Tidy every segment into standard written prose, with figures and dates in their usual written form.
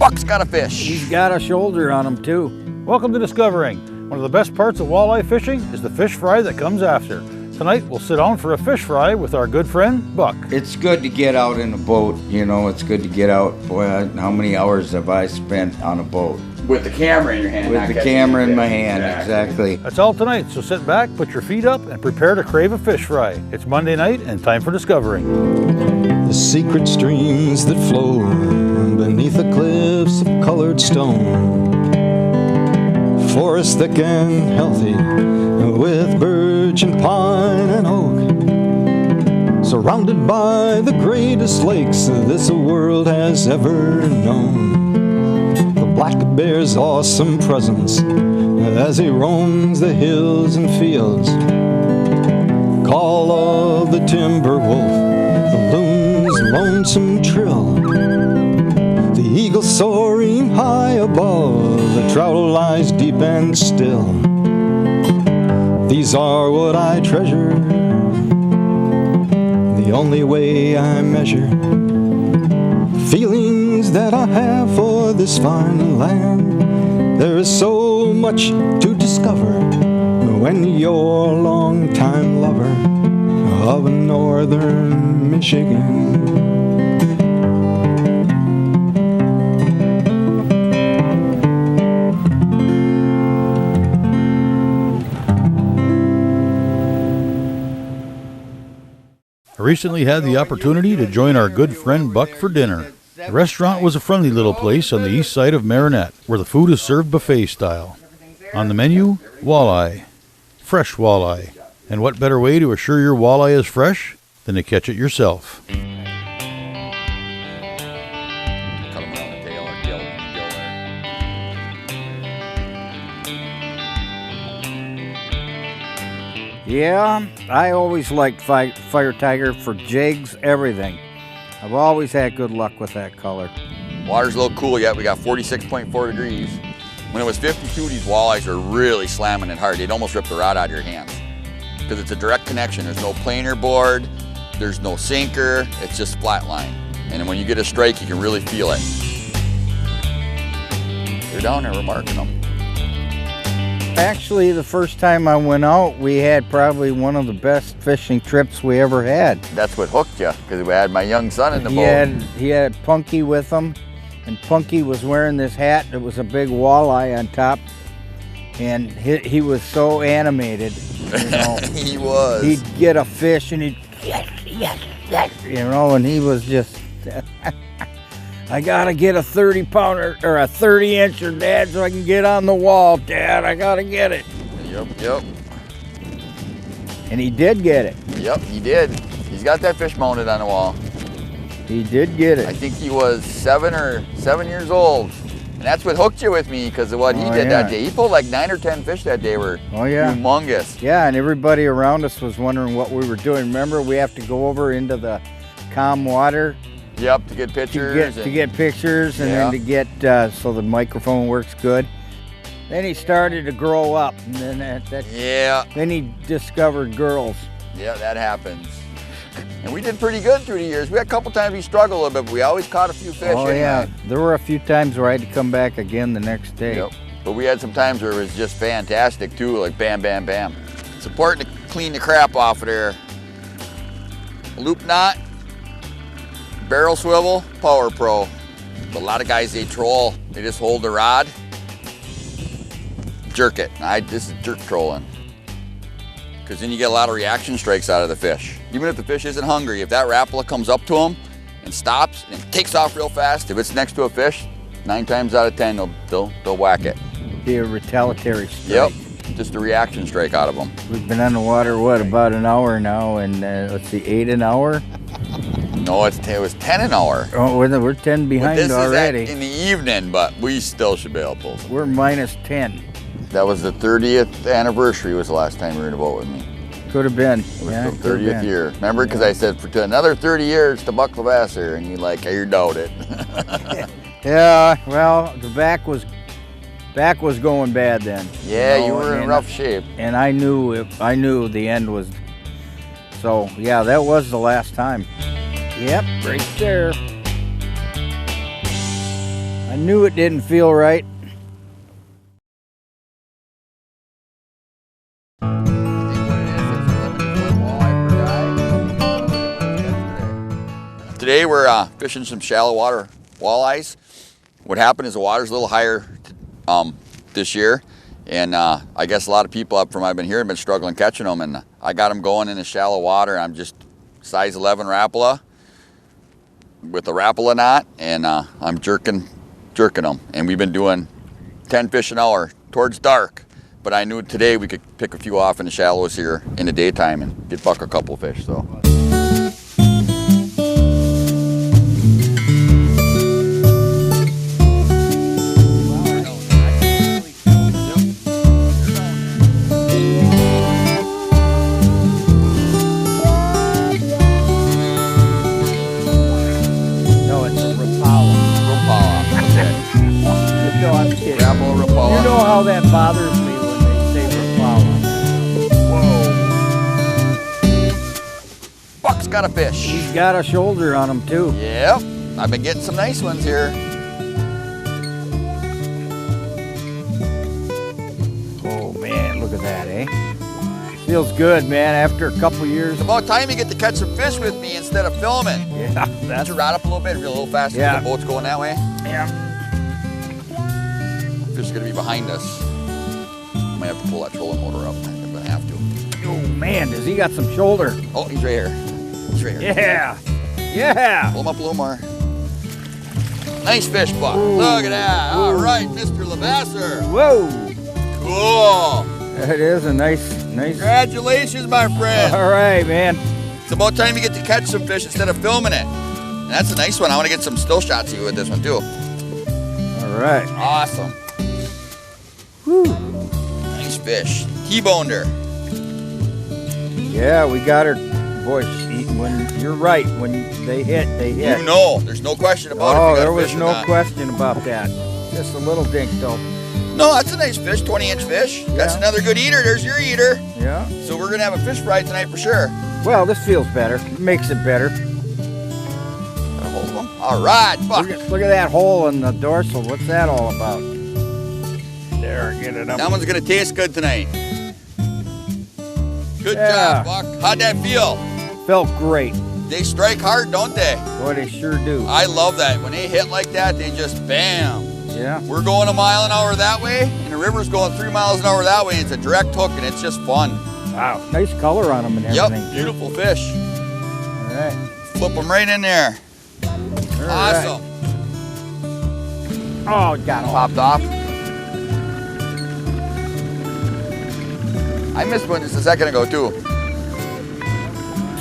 Buck's got a fish. He's got a shoulder on him too. Welcome to Discovering. One of the best parts of walleye fishing is the fish fry that comes after. Tonight we'll sit down for a fish fry with our good friend Buck. It's good to get out in a boat, you know, it's good to get out. Boy, how many hours have I spent on a boat? With the camera in your hand. With the camera in my hand, exactly. That's all tonight, so sit back, put your feet up, and prepare to crave a fish fry. It's Monday night and time for Discovering. The secret streams that flow beneath the cliffs of colored stone. Forest thick and healthy with birch and pine and oak. Surrounded by the greatest lakes this world has ever known. The black bear's awesome presence as he roams the hills and fields. Call of the timber wolf, the loon's lonesome trill. The eagle soaring high above, the trout lies deep and still. These are what I treasure, the only way I measure feelings that I have for this fine land. There is so much to discover when you're a long-time lover of northern Michigan. I recently had the opportunity to join our good friend Buck for dinner. The restaurant was a friendly little place on the east side of Marinette, where the food is served buffet style. On the menu, walleye, fresh walleye. And what better way to assure your walleye is fresh than to catch it yourself? Cut them around the tail or gill there. Yeah, I always liked Fire Tiger for jigs, everything. I've always had good luck with that color. Water's a little cool yet. We got 46.4 degrees. When it was 52, these walleyes are really slamming it hard. They'd almost rip the rod out of your hands. Because it's a direct connection. There's no planer board, there's no sinker, it's just flat line. And then when you get a strike, you can really feel it. They're down there, we're marking them. Actually, the first time I went out, we had probably one of the best fishing trips we ever had. That's what hooked you, because we had my young son in the boat. He had Punky with him, and Punky was wearing this hat that was a big walleye on top, and he was so animated, you know. He was. He'd get a fish and he'd, yes, you know, and he was just, I gotta get a 30-pounder or a 30-incher, Dad, so I can get on the wall, Dad. I gotta get it. Yep. And he did get it. Yep, he did. He's got that fish mounted on the wall. He did get it. I think he was 7 years old. And that's what hooked you with me, because of what he did that day. He pulled like 9 or 10 fish that day. Were humongous. Yeah, and everybody around us was wondering what we were doing. Remember, we have to go over into the calm water. Yep, to get pictures. To get pictures and then to get, so the microphone works good. Then he started to grow up, and then then he discovered girls. Yeah, that happens. And we did pretty good through the years. We had a couple times we struggled a little bit, but we always caught a few fish. Oh, yeah. There were a few times where I had to come back again the next day. Yep. But we had some times where it was just fantastic, too, like bam, bam, bam. It's important to clean the crap off of there. Loop knot, barrel swivel, Power Pro. But a lot of guys, they troll. They just hold the rod, jerk it. This is jerk trolling. Because then you get a lot of reaction strikes out of the fish. Even if the fish isn't hungry, if that Rapala comes up to him and stops and takes off real fast, if it's next to a fish, 9 times out of 10, they'll whack it. Be a retaliatory strike. Yep, just a reaction strike out of them. We've been on the water, what, about an hour now, and let's see, 8 an hour? No, it was 10 an hour. Oh, we're 10 behind already. This is in the evening, but we still should be able to pull some. We're minus 10. That was the 30th anniversary was the last time you were in a boat with me. Could have been. It was the 30th year. Remember? Because I said for another 30 years to Buck Levasseur, and you doubt it. Yeah, well, the back was going bad then. Yeah, you were in rough shape. And I knew the end was. So yeah, that was the last time. Yep, right there. I I knew it didn't feel right. Today we're fishing some shallow water walleyes. What happened is the water's a little higher this year, and I guess a lot of people up from I've been here have been struggling catching them, and I got them going in the shallow water. I'm just size 11 Rapala with a Rapala knot, and I'm jerking them, and we've been doing 10 fish an hour towards dark, but I knew today we could pick a few off in the shallows here in the daytime and get Buck a couple of fish. So. You know how that bothers me when they say Rapala. Whoa. Buck's got a fish. He's got a shoulder on him too. Yep. I've been getting some nice ones here. Oh man, look at that, eh? Feels good, man, after a couple years. It's about time you get to catch some fish with me instead of filming. Yeah, that's... Did you rod up a little bit, a little faster? Yeah. The boat's going that way? Yeah. Fish is gonna be behind us. I might have to pull that trolling motor up. I'm gonna have to. Oh man, does he got some shoulder? Oh, he's right here. He's right here. Yeah. Yeah. Pull him up a little more. Nice fish, Buck. Ooh. Look at that. Ooh. All right, Mr. Levasseur. Whoa. Cool. That is a nice. Congratulations, my friend. All right, man. It's about time you get to catch some fish instead of filming it. And that's a nice one. I want to get some still shots of you with this one too. All right. Awesome. Whew. Nice fish. T-boned her. Yeah, we got her. Boy, when you're right, when they hit, they hit. You know, there's no question about it. Oh, if you got there a was fish or no not. question about that. Just a little dink, though. No, that's a nice fish, 20-inch fish. That's Yeah. another good eater. There's your eater. Yeah. So we're gonna have a fish fry tonight for sure. Well, this feels better. It makes it better. Gotta hold them. All right, Buck. Look at that hole in the dorsal. What's that all about? There, get it up. That one's gonna taste good tonight. Good Yeah. job, Buck. How'd that feel? Felt great. They strike hard, don't they? Boy, they sure do. I love that. When they hit like that, they just bam. Yeah. We're going 1 mile an hour that way, and the river's going 3 miles an hour that way. It's a direct hook, and it's just fun. Wow. Nice color on them and everything. Yep, beautiful fish. All right. Flip them right in there. All Awesome. Right. Oh, got him. Popped off. I missed one just a second ago, too.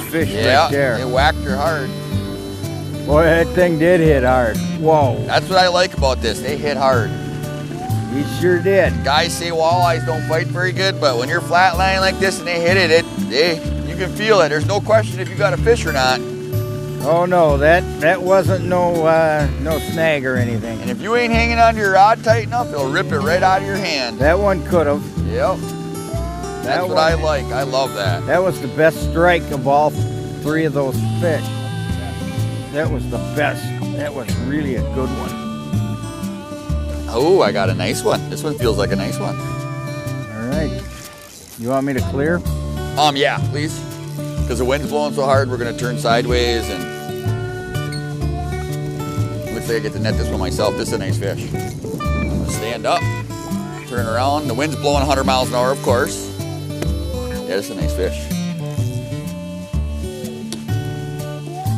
Fish Yeah, right there. they whacked her hard. Boy, that thing did hit hard. Whoa. That's what I like about this. They hit hard. He sure did. Guys say walleyes don't fight very good, but when you're flatlining like this and they hit it, you can feel it. There's no question if you got a fish or not. Oh no, that wasn't no snag or anything. And if you ain't hanging onto your rod tight enough, it'll rip it right out of your hand. That one could have. Yep. That's what I like. I love that. That was the best strike of all 3 of those fish. That was the best. That was really a good one. Oh, I got a nice one. This one feels like a nice one. All right. You want me to clear? Yeah, please. Because the wind's blowing so hard, we're gonna turn sideways, and looks like I get to net this one myself. This is a nice fish. I'm gonna stand up, turn around. The wind's blowing 100 miles an hour, of course. Yeah, this is a nice fish.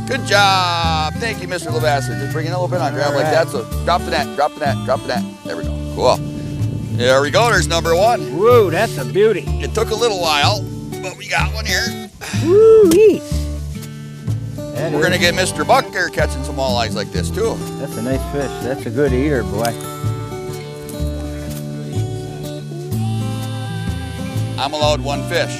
Good job. Thank you, Mr. Levasseur. Just bring it a little bit on, grab like that. So drop the net, drop the net, drop the net. There we go. Cool. There we go. There's number 1. Whoa, that's a beauty. It took a little while, but we got one here. Woo-wee. We're gonna get Mr. Buck there catching some walleyes like this too. That's a nice fish. That's a good eater, boy. I'm allowed 1 fish.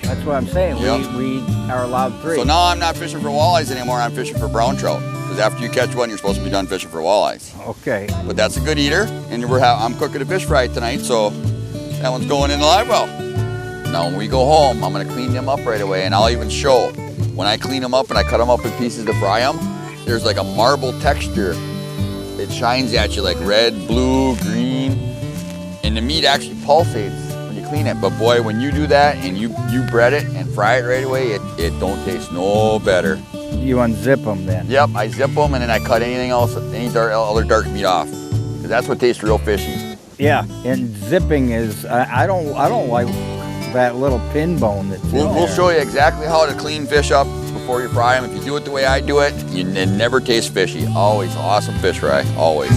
That's what I'm saying. Yep. We are allowed 3. So now I'm not fishing for walleyes anymore, I'm fishing for brown trout. Because after you catch one, you're supposed to be done fishing for walleyes. Okay. But that's a good eater, and I'm cooking a fish fry tonight, so that one's going in the live well. Now when we go home, I'm gonna clean them up right away, and I'll even show. When I clean them up and I cut them up in pieces to fry them, there's like a marble texture. it shines at you like red, blue, green, and the meat actually pulsates when you clean it. But boy, when you do that and you bread it and fry it right away, it don't taste no better. You unzip them then? Yep, I zip them and then I cut anything else, any other dark meat off. 'Cause that's what tastes real fishy. Yeah, and zipping is, I don't like that little pin bone that's in We'll there. show you exactly how to clean fish up before you fry them. If you do it the way I do it, it never tastes fishy. Always awesome fish fry, always. I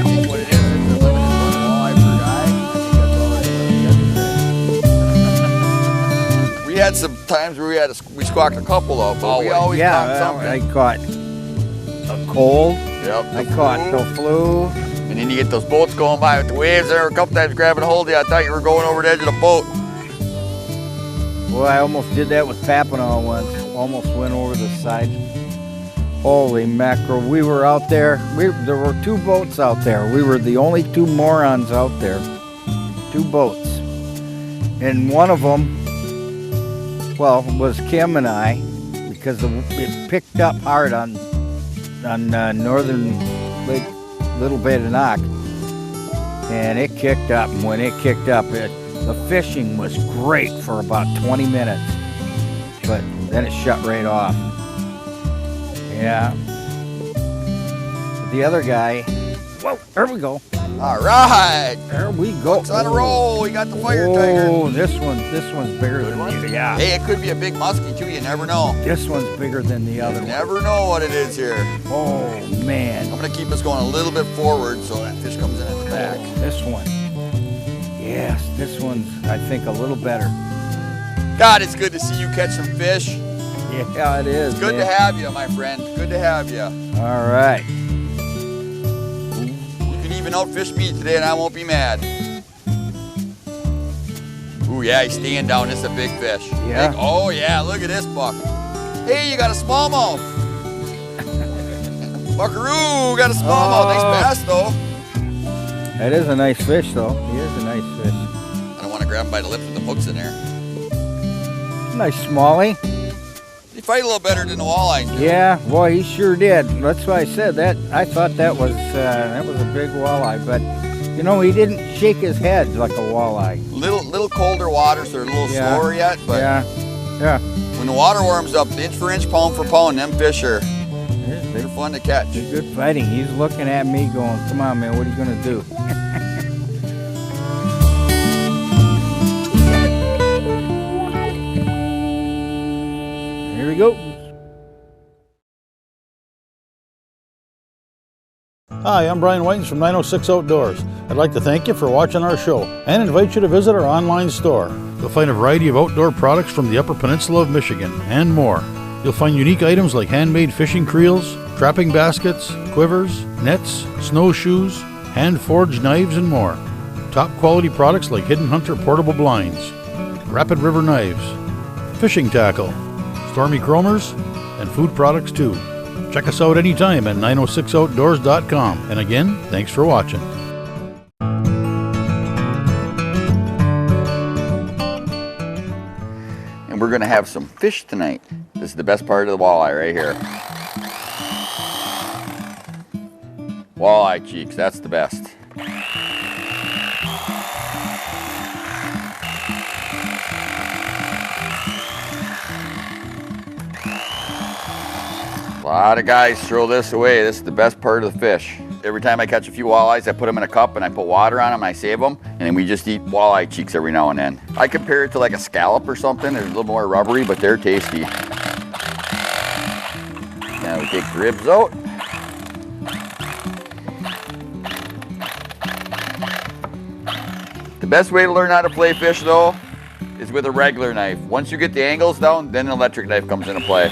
think what it is a limited run walleye per guy. I think that's all it is. We had some times where we squawked a couple of, but we always caught something. I caught a cold. Yep, I caught the flu. And then you get those boats going by with the waves there a couple times grabbing a hold of you. I thought you were going over the edge of the boat. Well, I almost did that with Papanaw once. Almost went over the side. Holy mackerel. We were out there. There were 2 boats out there. We were the only 2 morons out there. 2 boats. And one of them, well, was Kim and I, because it picked up hard on northern Lake Little Badenoch, and it kicked up, and when it kicked up, the fishing was great for about 20 minutes, but then it shut right off. Yeah. The other guy, whoa, there we go. All right. There we go. It's on a roll. We got the fire tiger. Oh, this one's bigger than the other. Yeah. Hey, it could be a big muskie too. You never know. This one's bigger than the other You one. never know what it is here. Oh, man. I'm gonna keep us going a little bit forward so that fish comes in at the back. This one. Yes, this one's, I think, a little better. God, it's good to see you catch some fish. Yeah, it is. It's good to have you, my friend. Good to have you. All right. You can even outfish me today and I won't be mad. Ooh, yeah, he's staying down. This is a big fish. Yeah? Oh, yeah, look at this buck. Hey, you got a smallmouth. Buckaroo, got a smallmouth. Nice bass, though. That is a nice fish, though. He is a nice fish. I don't want to grab him by the lips with the hooks in there. Nice smallie. He fight a little better than the walleye do. Yeah, boy, he sure did. That's why I said that. I thought that was a big walleye, but you know, he didn't shake his head like a walleye. Little colder water, so they're a little slower yet. But yeah. when the water warms up, inch for inch, pound for pound, them fish are They're fun to catch. good fighting. He's looking at me, going, "Come on, man, what are you gonna do?" Here we go. Hi, I'm Brian Whitens from 906 Outdoors. I'd like to thank you for watching our show and invite you to visit our online store. You'll find a variety of outdoor products from the Upper Peninsula of Michigan and more. You'll find unique items like handmade fishing creels, trapping baskets, quivers, nets, snowshoes, hand-forged knives, and more. Top quality products like Hidden Hunter portable blinds, Rapid River knives, fishing tackle, Stormy chromers, and food products too. Check us out anytime at 906outdoors.com. And again, thanks for watching. And we're gonna have some fish tonight. This is the best part of the walleye right here. Walleye cheeks, that's the best. A lot of guys throw this away. This is the best part of the fish. Every time I catch a few walleyes, I put them in a cup and I put water on them and I save them. And then we just eat walleye cheeks every now and then. I compare it to like a scallop or something. They're a little more rubbery, but they're tasty. Now we take the ribs out. The best way to learn how to flay fish though is with a regular knife. Once you get the angles down, then an electric knife comes into play.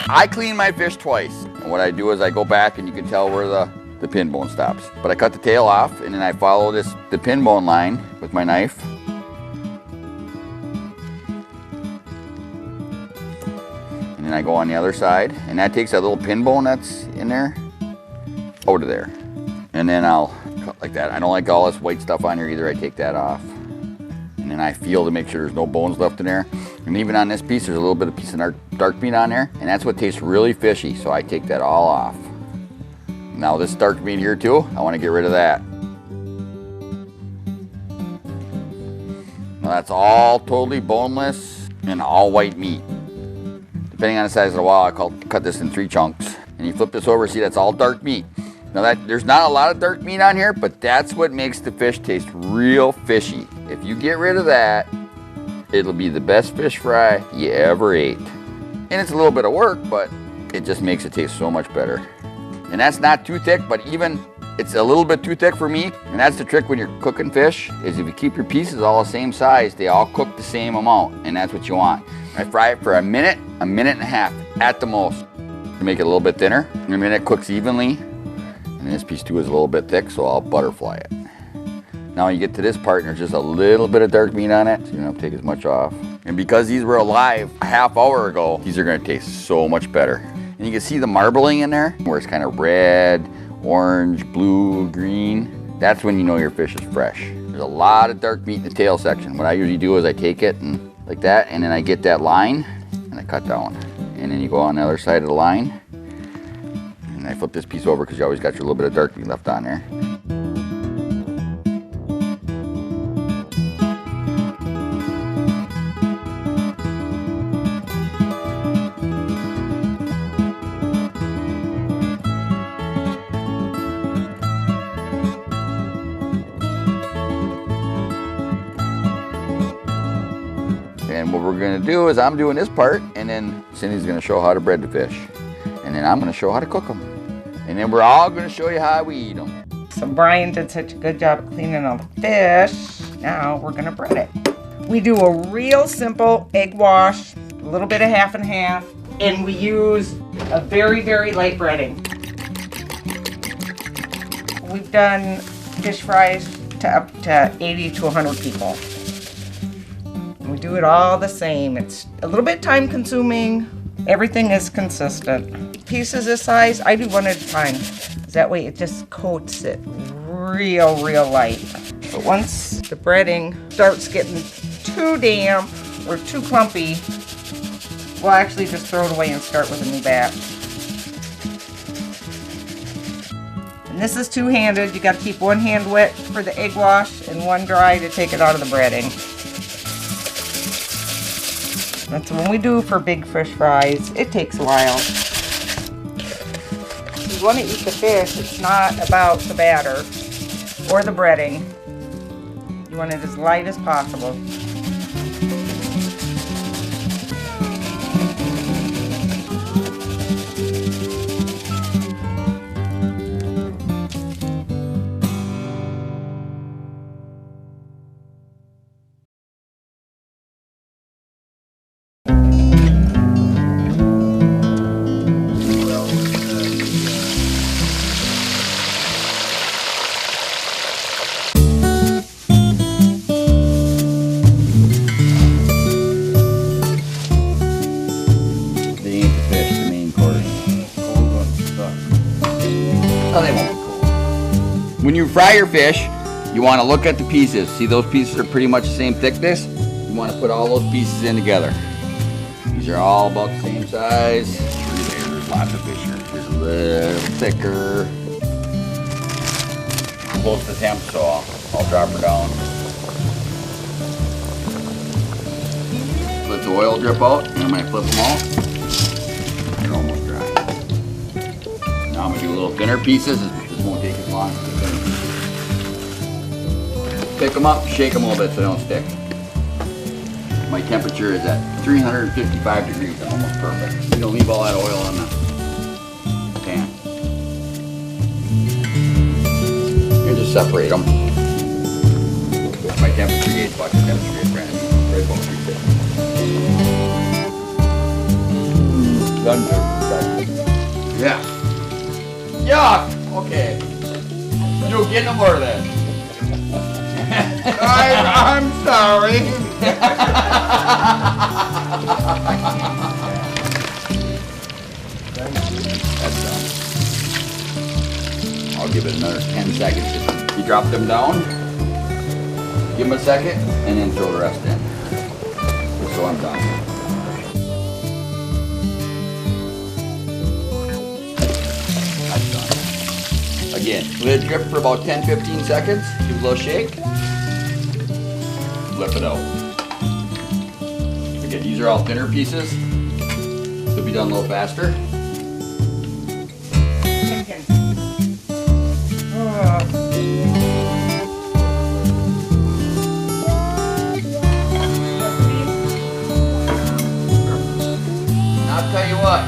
I clean my fish twice. And what I do is I go back and you can tell where the pin bone stops. But I cut the tail off and then I follow the pin bone line with my knife. And I go on the other side, and that takes that little pin bone that's in there out of there. And then I'll cut like that. I don't like all this white stuff on here either. I take that off. And then I feel to make sure there's no bones left in there. And even on this piece, there's a little bit of piece of dark meat on there, and that's what tastes really fishy, so I take that all off. Now this dark meat here too, I want to get rid of that. Now that's all totally boneless and all white meat. Depending on the size of the walleye, I cut this in 3 chunks. And you flip this over, see that's all dark meat. Now there's not a lot of dark meat on here, but that's what makes the fish taste real fishy. If you get rid of that, it'll be the best fish fry you ever ate. And it's a little bit of work, but it just makes it taste so much better. And that's not too thick, but even it's a little bit too thick for me. And that's the trick when you're cooking fish, is if you keep your pieces all the same size, they all cook the same amount, and that's what you want. I fry it for a minute and a half at the most to make it a little bit thinner. In a minute, it cooks evenly. And this piece too is a little bit thick, so I'll butterfly it. Now you get to this part and there's just a little bit of dark meat on it, so you don't have to take as much off. And because these were alive a half hour ago, these are gonna taste so much better. And you can see the marbling in there, where it's kind of red, orange, blue, green. That's when you know your fish is fresh. There's a lot of dark meat in the tail section. What I usually do is I take it and like that, and then I get that line and I cut down. And then you go on the other side of the line, and I flip this piece over because you always got your little bit of dark meat left on there. And what we're gonna do is I'm doing this part, and then Cindy's gonna show how to bread the fish. And then I'm gonna show how to cook them. And then we're all gonna show you how we eat them. So Brian did such a good job of cleaning all the fish. Now we're gonna bread it. We do a real simple egg wash, a little bit of half and half, and we use a very, very light breading. We've done fish fries to up to 80 to 100 people. We do it all the same. It's a little bit time consuming. Everything is consistent. Pieces this size, I do one at a time. That way it just coats it real light. But once the breading starts getting too damp or too clumpy, we'll actually just throw it away and start with a new batch. And this is two-handed. You gotta keep one hand wet for the egg wash and one dry to take it out of the breading. That's what we do for big fish fries. It takes a while. If you want to eat the fish, it's not about the batter or the breading. You want it as light as possible. When you fry your fish, you want to look at the pieces. See, those pieces are pretty much the same thickness. You want to put all those pieces in together. These are all about the same size. There's lots of fish here. There's a little thicker. Close to temp, so I'll drop her down. Let the oil drip out, and I'm going to flip them all. They're almost dry. Now I'm going to do little thinner pieces. This won't take as long. Pick them up, shake them a little bit so they don't stick. My temperature is at 355 degrees, almost perfect. You don't leave all that oil on the pan. You just separate them. My temperature gauge, watch the temperature gauge, right about 350. Done. Yeah. Yeah. Okay. You get no more of that. I'm sorry. That's done. I'll give it another 10 seconds. You drop them down, give them a second, and then throw the rest in. So I'm done. That's done. Again, lid grip for about 10-15 seconds. Give it a little shake. Flip it out. Again, these are all thinner pieces. They'll be done a little faster. I'll tell you what,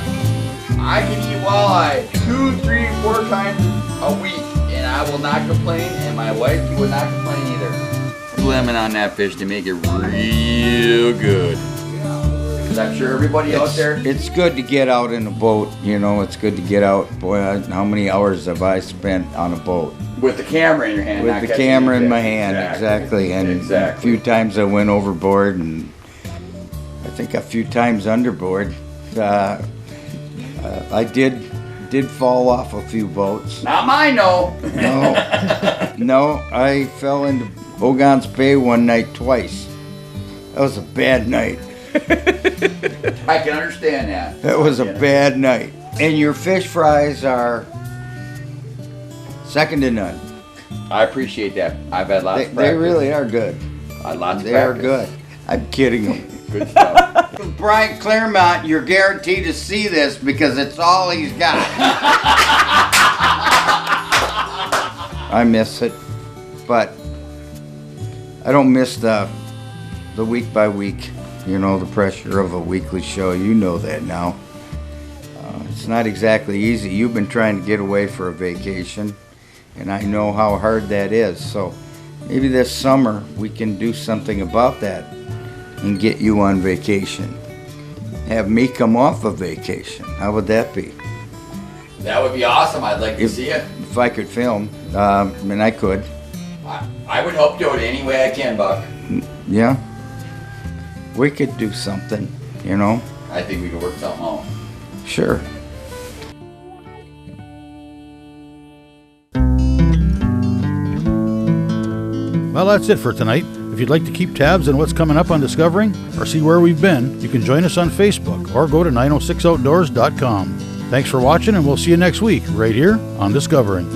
I can eat walleye 2, 3, 4 times a week, and I will not complain, and my wife will not complain either. Put lemon on that fish to make it real good. Because I'm sure everybody out there... It's good to get out in a boat, you know, it's good to get out. Boy, how many hours have I spent on a boat? With the camera in your hand. With the camera in my hand, exactly. And a few times I went overboard, and I think a few times underboard. I did fall off a few boats. Not mine, no. No, I fell into Ogon's Bay one night twice. That was a bad night. I can understand that. That was a bad night. And your fish fries are second to none. I appreciate that. I've had lots of practice. They really are good. I had lots of They practice. are good. I'm kidding you. Good stuff. Brian Claremont, you're guaranteed to see this because it's all he's got. I miss it, but I don't miss the week by week, you know, the pressure of a weekly show. You know that now. It's not exactly easy. You've been trying to get away for a vacation, and I know how hard that is. So maybe this summer we can do something about that and get you on vacation. Have me come off of vacation. How would that be? That would be awesome. I'd like to see it. If I could film, and I could. I would help do it any way I can, Buck. Yeah. We could do something, you know? I think we could work something out. Sure. Well, that's it for tonight. If you'd like to keep tabs on what's coming up on Discovering or see where we've been, you can join us on Facebook or go to 906outdoors.com. Thanks for watching, and we'll see you next week right here on Discovering.